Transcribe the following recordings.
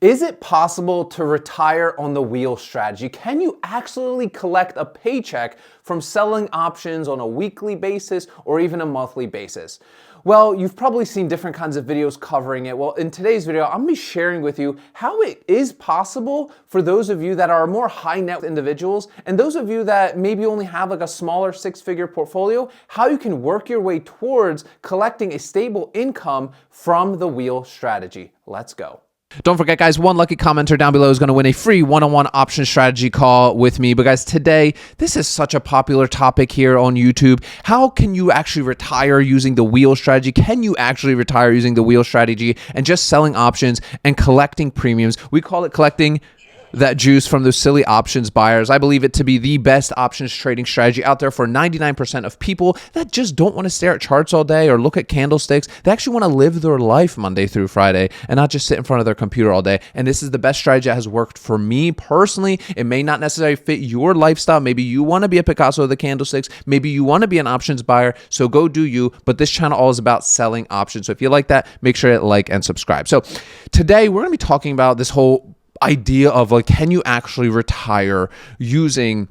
Is it possible to retire on the wheel strategy? Can you actually collect a paycheck from selling options on a weekly basis or even a monthly basis? Well, you've probably seen different kinds of videos covering it. Well, in today's video, I'm gonna be sharing with you how it is possible for those of you that are more high net worth individuals and those of you that maybe only have like a smaller six-figure portfolio, how you can work your way towards collecting a stable income from the wheel strategy. Let's go. Don't forget, guys, one lucky commenter down below is going to win a free one-on-one option strategy call with me. But guys, today, this is such a popular topic here on YouTube. How can you actually retire using the wheel strategy? Can you actually retire using the wheel strategy and just selling options and collecting premiums? We call it collecting that juice from those silly options buyers. I believe it to be the best options trading strategy out there for 99% of people that just don't want to stare at charts all day or look at candlesticks. They actually want to live their life Monday through Friday and not just sit in front of their computer all day. And this is the best strategy that has worked for me personally. It may not necessarily fit your lifestyle. Maybe you want to be a Picasso of the candlesticks. Maybe you want to be an options buyer. So go do you. But this channel all is about selling options. So if you like that, make sure to like and subscribe. So today we're going to be talking about this whole idea of like, can you actually retire using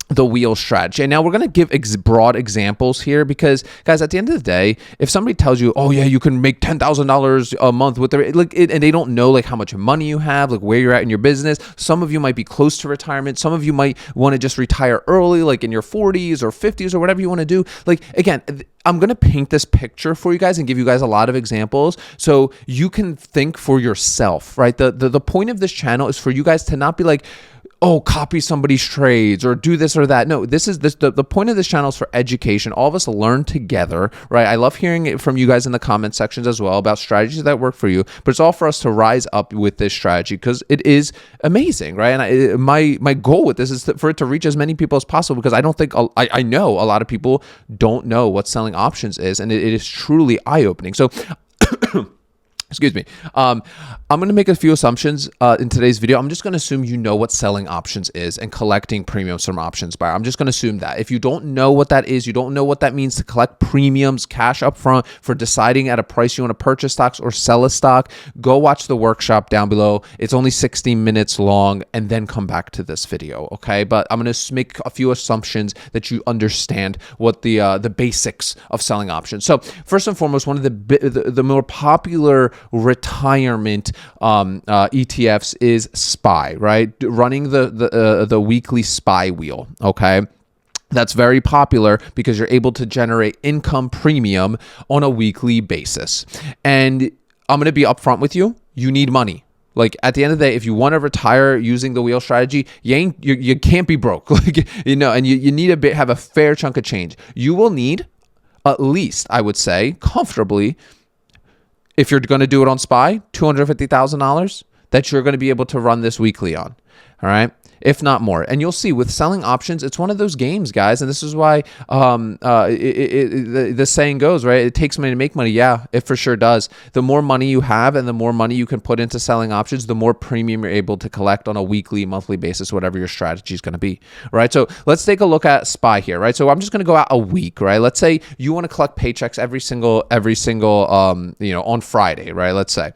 the wheel strategy? And now we're going to give broad examples here because, guys, at the end of the day, if somebody tells you, oh yeah, you can make $10,000 a month with their and they don't know like how much money you have, like where you're at in your business. Some of you might be close to retirement. Some of you might want to just retire early, like in your 40s or 50s or whatever you want to do. Like, again, I'm going to paint this picture for you guys and give you guys a lot of examples so you can think for yourself, right? The point of this channel is for you guys to not be like, oh, copy somebody's trades or do this or that. No, the point of this channel is for education. All of us learn together, right? I love hearing it from you guys in the comment sections as well about strategies that work for you, but it's all for us to rise up with this strategy because it is amazing, right? And my goal with this is for it to reach as many people as possible because I don't think, I know a lot of people don't know what selling options is, and it is truly eye-opening. So excuse me. I'm going to make a few assumptions in today's video. I'm just going to assume you know what selling options is and collecting premiums from options buyer. I'm just going to assume that. If you don't know what that is, you don't know what that means to collect premiums, cash up front for deciding at a price you want to purchase stocks or sell a stock, go watch the workshop down below. It's only 60 minutes long and then come back to this video, okay? But I'm going to make a few assumptions that you understand what the basics of selling options. So first and foremost, one of the more popular retirement ETFs is SPY, right? Running the weekly SPY wheel, okay? That's very popular because you're able to generate income premium on a weekly basis. And I'm going to be upfront with you. You need money. Like at the end of the day, if you want to retire using the wheel strategy, you can't be broke, like, you know, and you need to have a fair chunk of change. You will need at least, I would say, comfortably, if you're going to do it on SPY, $250,000 that you're going to be able to run this weekly on, all right? If not more. And you'll see with selling options, it's one of those games, guys. And this is why the saying goes, right? It takes money to make money. Yeah, it for sure does. The more money you have and the more money you can put into selling options, the more premium you're able to collect on a weekly, monthly basis, whatever your strategy is going to be, right? So let's take a look at SPY here, right? So I'm just going to go out a week, right? Let's say you want to collect paychecks every single on Friday, right? Let's say.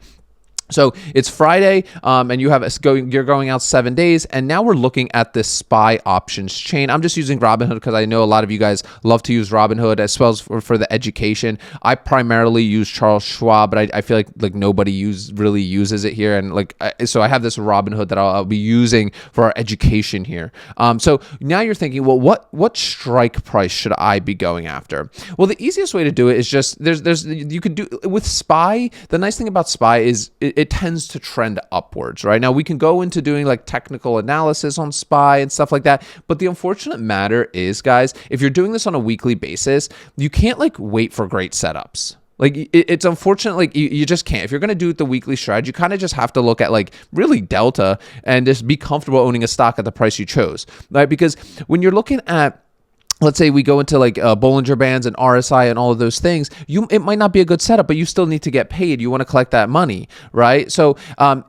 So it's Friday, and you're going out 7 days, and now we're looking at this SPY options chain. I'm just using Robinhood because I know a lot of you guys love to use Robinhood as well as for the education. I primarily use Charles Schwab, but I feel like nobody really uses it here, and so I have this Robinhood that I'll be using for our education here. So now you're thinking, well, what strike price should I be going after? Well, the easiest way to do it is just you could do with SPY. The nice thing about SPY is it tends to trend upwards, right? Now we can go into doing like technical analysis on SPY and stuff like that, but the unfortunate matter is, guys, if you're doing this on a weekly basis, you can't like wait for great setups. Like it's unfortunate, like you just can't. If you're going to do the weekly strategy, you kind of just have to look at like really delta and just be comfortable owning a stock at the price you chose, right? Because when you're looking at let's say we go into like Bollinger Bands and RSI and all of those things, it might not be a good setup, but you still need to get paid. You want to collect that money, right? So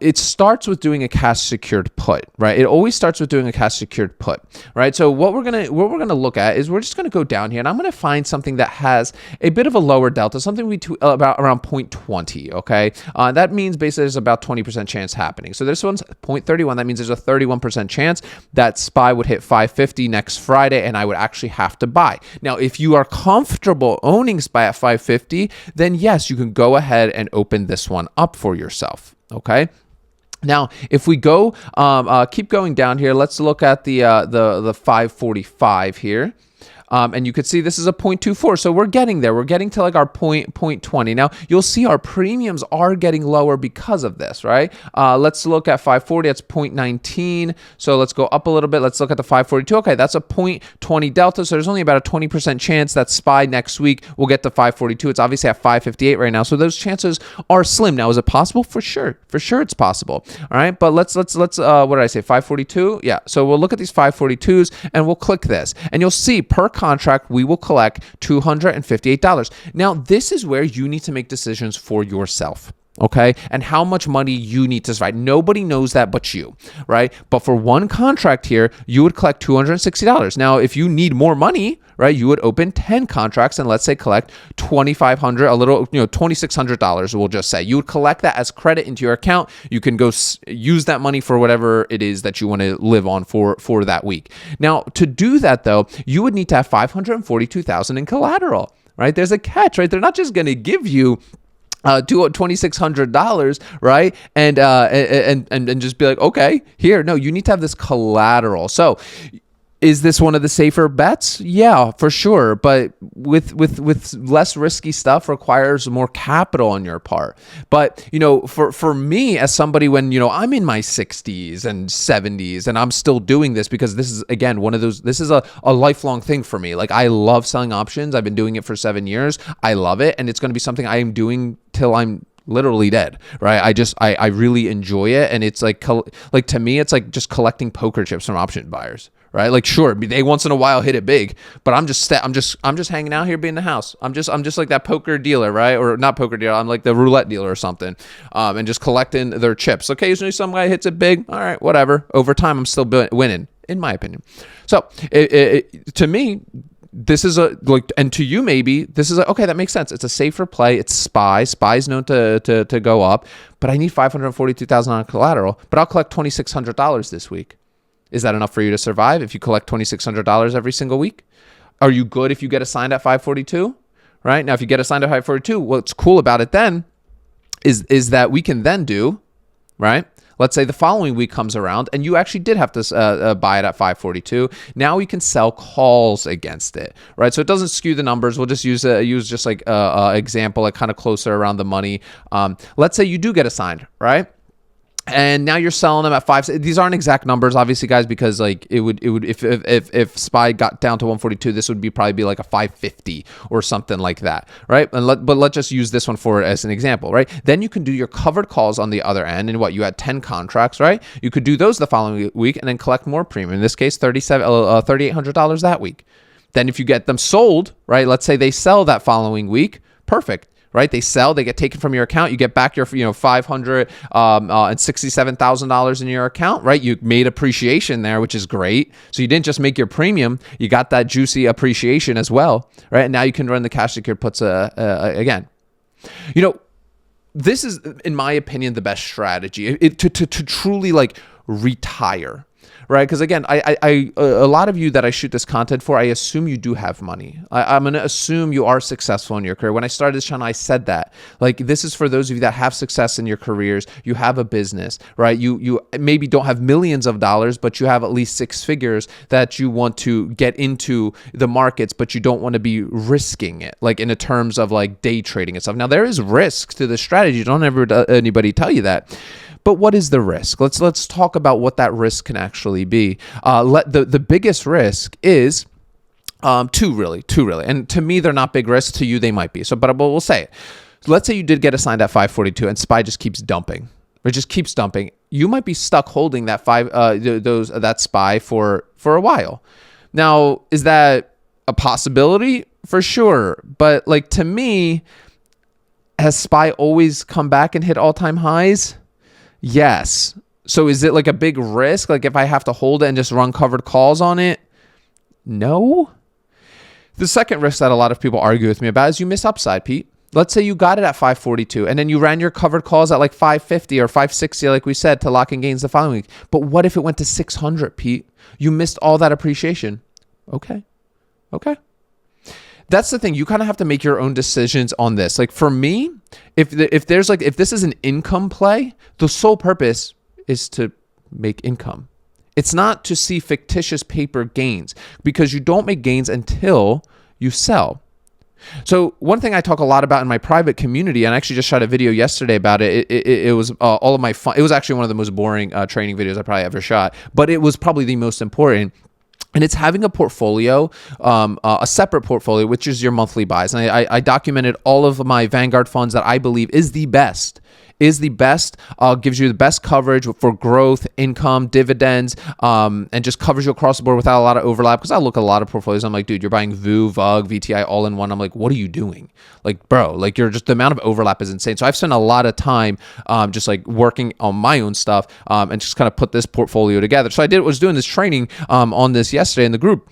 it starts with doing a cash secured put, right? It always starts with doing a cash secured put, right? So what we're gonna look at is we're just gonna go down here, and I'm gonna find something that has a bit of a lower delta, something about around 0.20. Okay, that means basically there's about 20% chance happening. So this one's 0.31. That means there's a 31% chance that SPY would hit 550 next Friday, and I would actually have to buy. Now, if you are comfortable owning SPY at 550, then yes, you can go ahead and open this one up for yourself. Okay. Now, if we go, keep going down here, let's look at the 545 here. And you could see this is a 0.24. So we're getting there. We're getting to like our 0.20. Now, you'll see our premiums are getting lower because of this, right? Let's look at 540. That's 0.19. So let's go up a little bit. Let's look at the 542. Okay, that's a 0.20 delta. So there's only about a 20% chance that SPY next week will get to 542. It's obviously at 558 right now. So those chances are slim. Now, is it possible? For sure. For sure it's possible. All right. But let's what did I say? 542? Yeah. So we'll look at these 542s and we'll click this. And you'll see per contract, we will collect $258. Now, this is where you need to make decisions for yourself. Okay. And how much money you need to survive. Nobody knows that but you, right? But for one contract here, you would collect $260. Now, if you need more money, right, you would open 10 contracts and let's say collect $2,500, a little, $2,600, we'll just say. You would collect that as credit into your account. You can go use that money for whatever it is that you want to live on for that week. Now, to do that though, you would need to have $542,000 in collateral, right? There's a catch, right? They're not just going to give you $2,600, right? And just be like, okay, here. No, you need to have this collateral. So is this one of the safer bets? Yeah, for sure. But with less risky stuff requires more capital on your part. But, for me as somebody when, I'm in my 60s and 70s and I'm still doing this because this is, again, this is a lifelong thing for me. Like I love selling options. I've been doing it for 7 years. I love it. And it's going to be something I am doing till I'm literally dead, right? I really enjoy it. And it's like to me, it's like just collecting poker chips from option buyers. Right? Like, sure, they once in a while hit it big, but I'm just hanging out here being the house. I'm just like that poker dealer, right? Or not poker dealer. I'm like the roulette dealer or something, and just collecting their chips. Occasionally, some guy hits it big. All right, whatever. Over time, I'm still winning, in my opinion. So, to me, this is and to you maybe this is okay. That makes sense. It's a safer play. It's SPY. SPY's known to go up, but I need $542,000 on collateral. But I'll collect $2,600 this week. Is that enough for you to survive if you collect $2,600 every single week? Are you good if you get assigned at 542? Right? Now, if you get assigned at 542, what's cool about it then is that we can then do, right? Let's say the following week comes around and you actually did have to buy it at 542. Now we can sell calls against it, right? So it doesn't skew the numbers. We'll just use just like an example, like kind of closer around the money. Let's say you do get assigned, right? And now you're selling them at 5. These aren't exact numbers, obviously, guys, because like it would if SPY got down to 142, this would probably be like a 550 or something like that, right? But let's just use this one for it as an example, right? Then you can do your covered calls on the other end, and you had 10 contracts, right? You could do those the following week and then collect more premium. In this case, $3,800 that week. Then if you get them sold, right? Let's say they sell that following week, perfect. Right? They sell, they get taken from your account. You get back your, $567,000 in your account, right? You made appreciation there, which is great. So you didn't just make your premium, you got that juicy appreciation as well, right? And now you can run the cash secured puts again. This is, in my opinion, the best strategy to truly like retire. Right? Because again, a lot of you that I shoot this content for, I assume you do have money. I'm going to assume you are successful in your career. When I started this channel, I said that. Like, this is for those of you that have success in your careers. You have a business, right? You maybe don't have millions of dollars, but you have at least 6 figures that you want to get into the markets, but you don't want to be risking it, like in the terms of like day trading and stuff. Now, there is risk to this strategy. Don't ever anybody tell you that. But what is the risk? Let's talk about what that risk can actually be. The biggest risk is two really. And to me, they're not big risks. To you, they might be. But we'll say it. So let's say you did get assigned at 542 and SPY just keeps dumping. It just keeps dumping. You might be stuck holding that that SPY for a while. Now, is that a possibility for sure. But like to me, has SPY always come back and hit all-time highs? Yes. So is it like a big risk? Like if I have to hold it and just run covered calls on it? No. The second risk that a lot of people argue with me about is you miss upside, Pete. Let's say you got it at 542 and then you ran your covered calls at like 550 or 560, like we said, to lock in gains the following week. But what if it went to 600, Pete? You missed all that appreciation. Okay. That's the thing. You kind of have to make your own decisions on this. Like for me, if this is an income play, the sole purpose is to make income. It's not to see fictitious paper gains, because you don't make gains until you sell. So one thing I talk a lot about in my private community, and I actually just shot a video yesterday about it. It was all of my fun. It was actually one of the most boring training videos I probably ever shot, but it was probably the most important. And it's having a portfolio, a separate portfolio, which is your monthly buys. And I documented all of my Vanguard funds that I believe is the best, gives you the best coverage for growth, income, dividends, and just covers you across the board without a lot of overlap. Because I look at a lot of portfolios, I'm like, dude, you're buying VU, VUG, VTI all in one. I'm like, what are you doing? Like, bro, like you're just, the amount of overlap is insane. So I've spent a lot of time just like working on my own stuff and just kind of put this portfolio together. So I was doing this training on this yesterday in the group.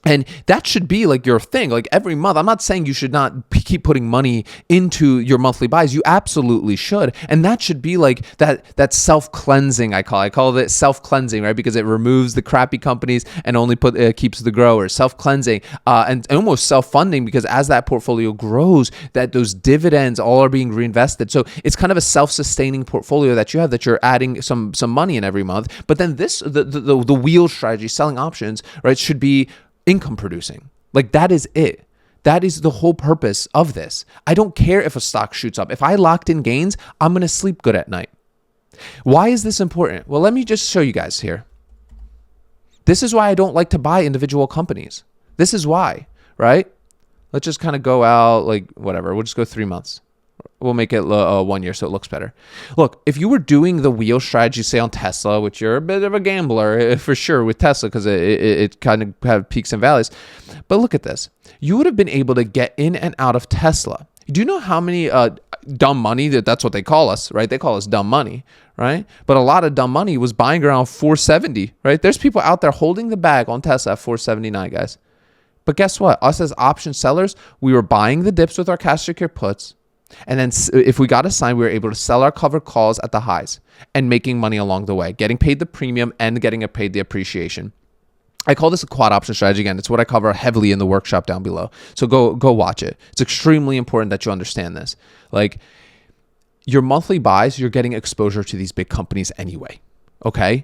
And that should be like your thing. Like every month, I'm not saying you should not keep putting money into your monthly buys. You absolutely should. And that should be like that self-cleansing, I call it self-cleansing, right? Because it removes the crappy companies and only keeps the growers. Self-cleansing and almost self-funding, because as that portfolio grows, that those dividends all are being reinvested. So it's kind of a self-sustaining portfolio that you have, that you're adding some money in every month. But then the wheel strategy, selling options, right, should be income producing. Like that is it. That is the whole purpose of this. I don't care if a stock shoots up. If I locked in gains, I'm going to sleep good at night. Why is this important? Well, let me just show you guys here. This is why I don't like to buy individual companies. This is why, right? Let's just kind of go out like whatever. We'll just go 3 months. We'll make it 1 year so it looks better. Look, if you were doing the wheel strategy, say on Tesla, which you're a bit of a gambler for sure with Tesla because it kind of have peaks and valleys. But look at this. You would have been able to get in and out of Tesla. Do you know how many dumb money, that's what they call us, right? They call us dumb money, right? But a lot of dumb money was buying around 470, right? There's people out there holding the bag on Tesla at 479, guys. But guess what? Us as option sellers, we were buying the dips with our cash secured puts. And then if we got a sign, we were able to sell our covered calls at the highs and making money along the way, getting paid the premium and getting paid the appreciation. I call this a quad option strategy. Again, it's what I cover heavily in the workshop down below. So go watch it. It's extremely important that you understand this. Like your monthly buys, you're getting exposure to these big companies anyway. Okay?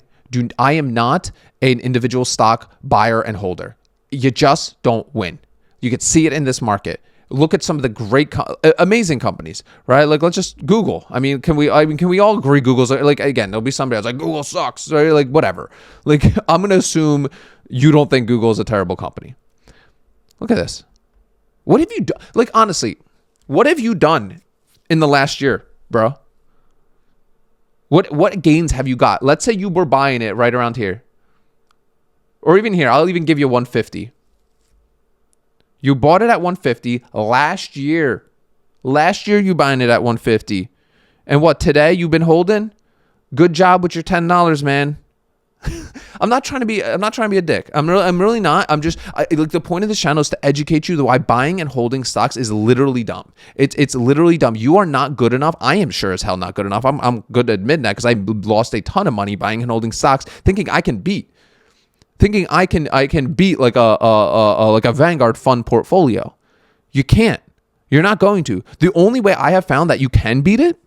I am not an individual stock buyer and holder. You just don't win. You can see it in this market. Look at some of the great, amazing companies, right? Like, let's just Google. Can we all agree Google's like, again, there'll be somebody else like Google sucks, right? Like, whatever. Like, I'm going to assume you don't think Google is a terrible company. Look at this. What have you done? Like, honestly, what have you done in the last year, bro? What gains have you got? Let's say you were buying it right around here. Or even here. I'll even give you 150. You bought it at 150 last year. Last year you buying it at 150. And what, today you've been holding? Good job with your $10, man. I'm not trying to be a dick. I'm really not. Like the point of this channel is to educate you the why buying and holding stocks is literally dumb. It's literally dumb. You are not good enough. I am sure as hell not good enough. I'm good to admit that because I lost a ton of money buying and holding stocks thinking I can beat like a Vanguard fund portfolio. You can't. You're not going to. The only way I have found that you can beat it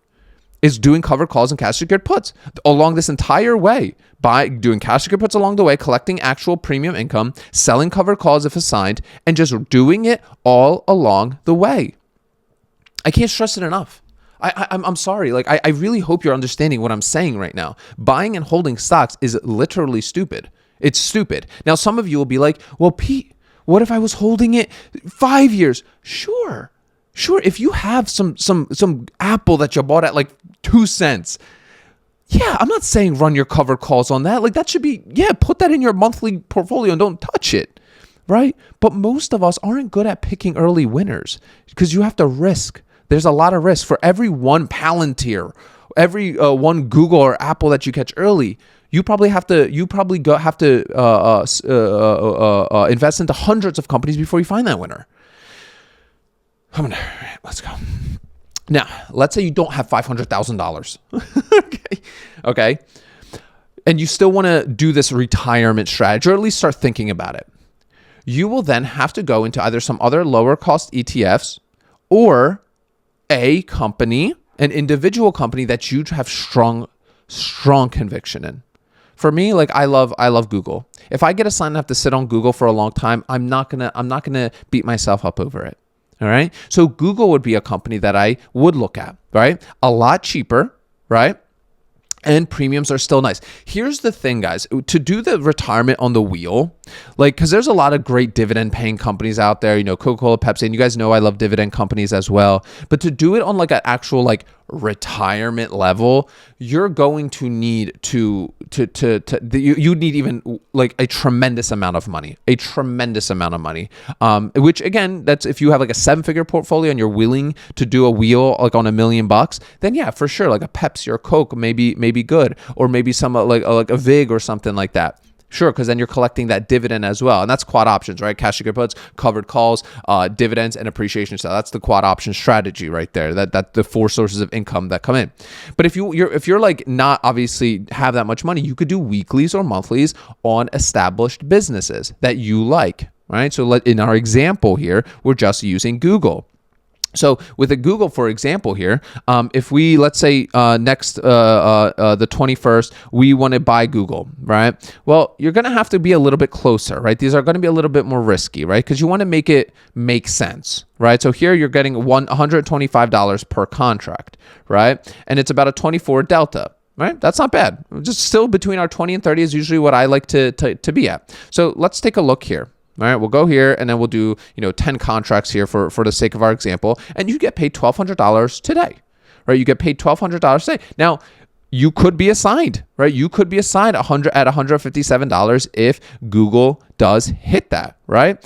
is doing covered calls and cash secured puts along this entire way. By doing cash secured puts along the way, collecting actual premium income, selling covered calls if assigned, and just doing it all along the way. I can't stress it enough. I'm sorry. Like I really hope you're understanding what I'm saying right now. Buying and holding stocks is literally stupid. It's stupid. Now, some of you will be like, well, Pete, what if I was holding it 5 years? Sure. If you have some Apple that you bought at like 2 cents. Yeah, I'm not saying run your covered calls on that. Like that should be, put that in your monthly portfolio and don't touch it. right? But most of us aren't good at picking early winners because you have to risk. There's a lot of risk. For every one Palantir, every one Google or Apple that you catch early, you probably have to invest into hundreds of companies before you find that winner. Let's go. Now, let's say you don't have $500,000. Okay. And you still want to do this retirement strategy, or at least start thinking about it. You will then have to go into either some other lower cost ETFs or a company, an individual company that you have strong conviction in. For me, like I love Google. If I get assigned and have to sit on Google for a long time, I'm not gonna beat myself up over it. All right. So Google would be a company that I would look at, right? A lot cheaper, right? And premiums are still nice. Here's the thing, guys, to do the retirement on the wheel, like, because there's a lot of great dividend paying companies out there, Coca-Cola, Pepsi, and you guys know I love dividend companies as well. But to do it on like an actual like retirement level, you're going to need you need even like a tremendous amount of money, which again, that's if you have like a 7-figure portfolio and you're willing to do a wheel like on $1 million, then yeah, for sure, like a Pepsi or Coke may be good, or maybe some like a VIG or something like that. Sure, because then you're collecting that dividend as well. And that's quad options, right? Cash secured puts, covered calls, dividends, and appreciation. So that's the quad option strategy right there. That the 4 sources of income that come in. But if you're like not obviously have that much money, you could do weeklies or monthlies on established businesses that you like, right? So in our example here, we're just using Google. So with a Google, for example here, if we, let's say next, the 21st, we want to buy Google, right? Well, you're going to have to be a little bit closer, right? These are going to be a little bit more risky, right? Because you want to make it make sense, right? So here you're getting $125 per contract, right? And it's about a 24 delta. Right? That's not bad. Just still between our 20 and 30 is usually what I like to be at. So let's take a look here. All right, we'll go here and then we'll do, 10 contracts here for the sake of our example. And you get paid $1,200 today, right? You get paid $1,200 today. Now, you could be assigned, right? You could be assigned at $157 if Google does hit that, right?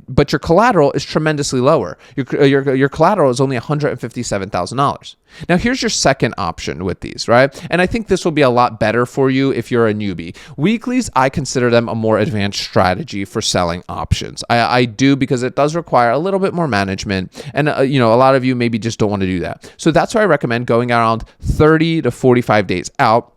But your collateral is tremendously lower. Your collateral is only $157,000. Now, here's your second option with these, right? And I think this will be a lot better for you if you're a newbie. Weeklies, I consider them a more advanced strategy for selling options. I do, because it does require a little bit more management. And, a lot of you maybe just don't want to do that. So that's why I recommend going around 30 to 45 days out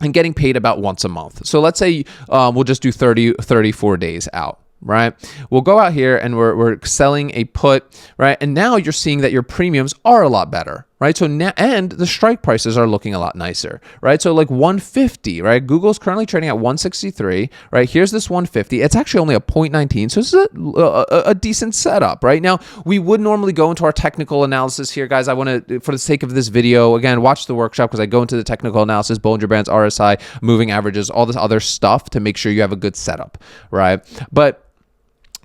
and getting paid about once a month. So let's say we'll just do 34 days out, right? We'll go out here and we're selling a put, right? And now you're seeing that your premiums are a lot better, right? So and the strike prices are looking a lot nicer, right? So like 150, right? Google's currently trading at 163, right? Here's this 150. It's actually only a 0.19, so this is a decent setup, right? Now, we would normally go into our technical analysis here, guys. I want to, for the sake of this video, again, watch the workshop because I go into the technical analysis, Bollinger Bands, RSI, moving averages, all this other stuff to make sure you have a good setup, right? But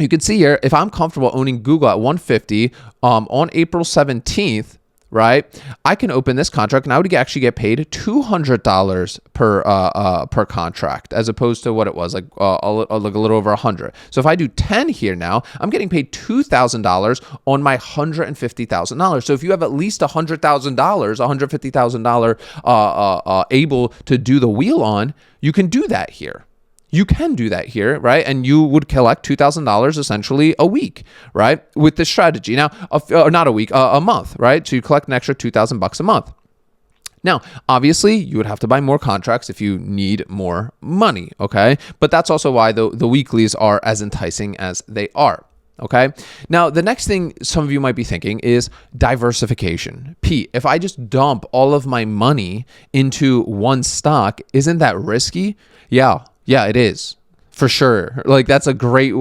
you can see here, if I'm comfortable owning Google at 150 on April 17th, right, I can open this contract and I would actually get paid $200 per contract, as opposed to what it was like a little over 100. So if I do 10 here now, I'm getting paid $2,000 on my $150,000. So if you have at least $100,000, $150,000 able to do the wheel on, you can do that here. You can do that here, right? And you would collect $2,000 essentially a week, right? With this strategy. Now, or not a week, a month, right? So you collect an extra $2,000 a month. Now, obviously, you would have to buy more contracts if you need more money, okay? But that's also why the weeklies are as enticing as they are. Okay. Now, the next thing some of you might be thinking is diversification. Pete, if I just dump all of my money into one stock, isn't that risky? Yeah, it is, for sure. Like, that's a great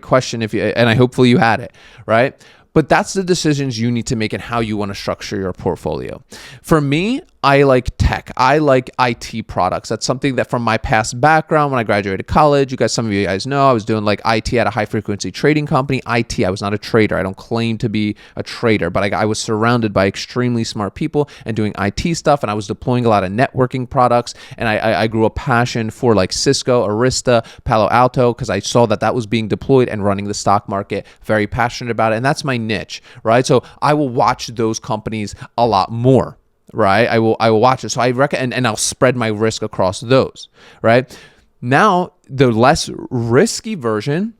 question and hopefully you had it, right? But that's the decisions you need to make and how you want to structure your portfolio. For me, I like tech. I like IT products. That's something that from my past background, when I graduated college, some of you guys know, I was doing like IT at a high frequency trading company. IT, I was not a trader. I don't claim to be a trader, but I was surrounded by extremely smart people and doing IT stuff. And I was deploying a lot of networking products. And I grew a passion for like Cisco, Arista, Palo Alto, because I saw that was being deployed and running the stock market. Very passionate about it. And that's my niche, right? So I will watch those companies a lot more. Right, I will watch it. So I recommend, and I'll spread my risk across those. Right now, the less risky version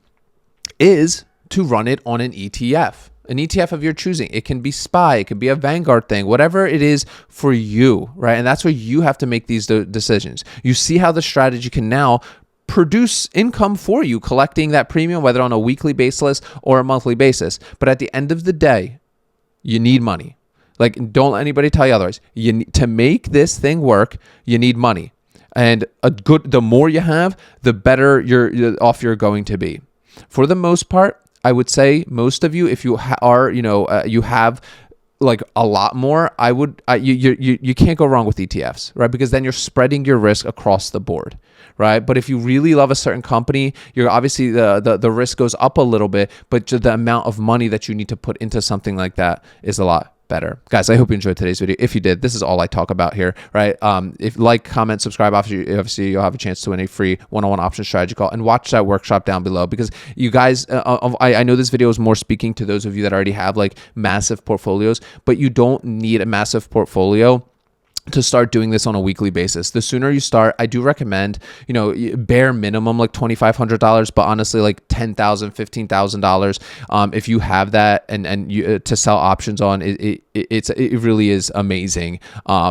is to run it on an ETF. An ETF of your choosing. It can be SPY, it could be a Vanguard thing, whatever it is for you, right? And that's where you have to make these decisions. You see how the strategy can now produce income for you, collecting that premium, whether on a weekly basis or a monthly basis. But at the end of the day, you need money. Like, don't let anybody tell you otherwise. To make this thing work, you need money. And the more you have, the better you're going to be. For the most part, I would say most of you, if you you have like a lot more, you can't go wrong with ETFs, right? Because then you're spreading your risk across the board, right? But if you really love a certain company, you're obviously the risk goes up a little bit, but the amount of money that you need to put into something like that is a lot better. Guys, I hope you enjoyed today's video. If you did, this is all I talk about here, right? If like, comment, subscribe, obviously you'll have a chance to win a free one-on-one option strategy call, and watch that workshop down below, because you guys, I know this video is more speaking to those of you that already have like massive portfolios, but you don't need a massive portfolio to start doing this on a weekly basis. The sooner you start, I do recommend, bare minimum like $2,500, but honestly like $10,000, $15,000. If you have that and you to sell options on, it really is amazing.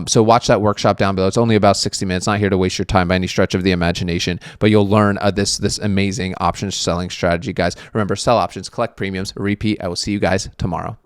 So watch that workshop down below. It's only about 60 minutes. Not here to waste your time by any stretch of the imagination, but you'll learn this amazing options selling strategy, guys. Remember, sell options, collect premiums, repeat. I will see you guys tomorrow.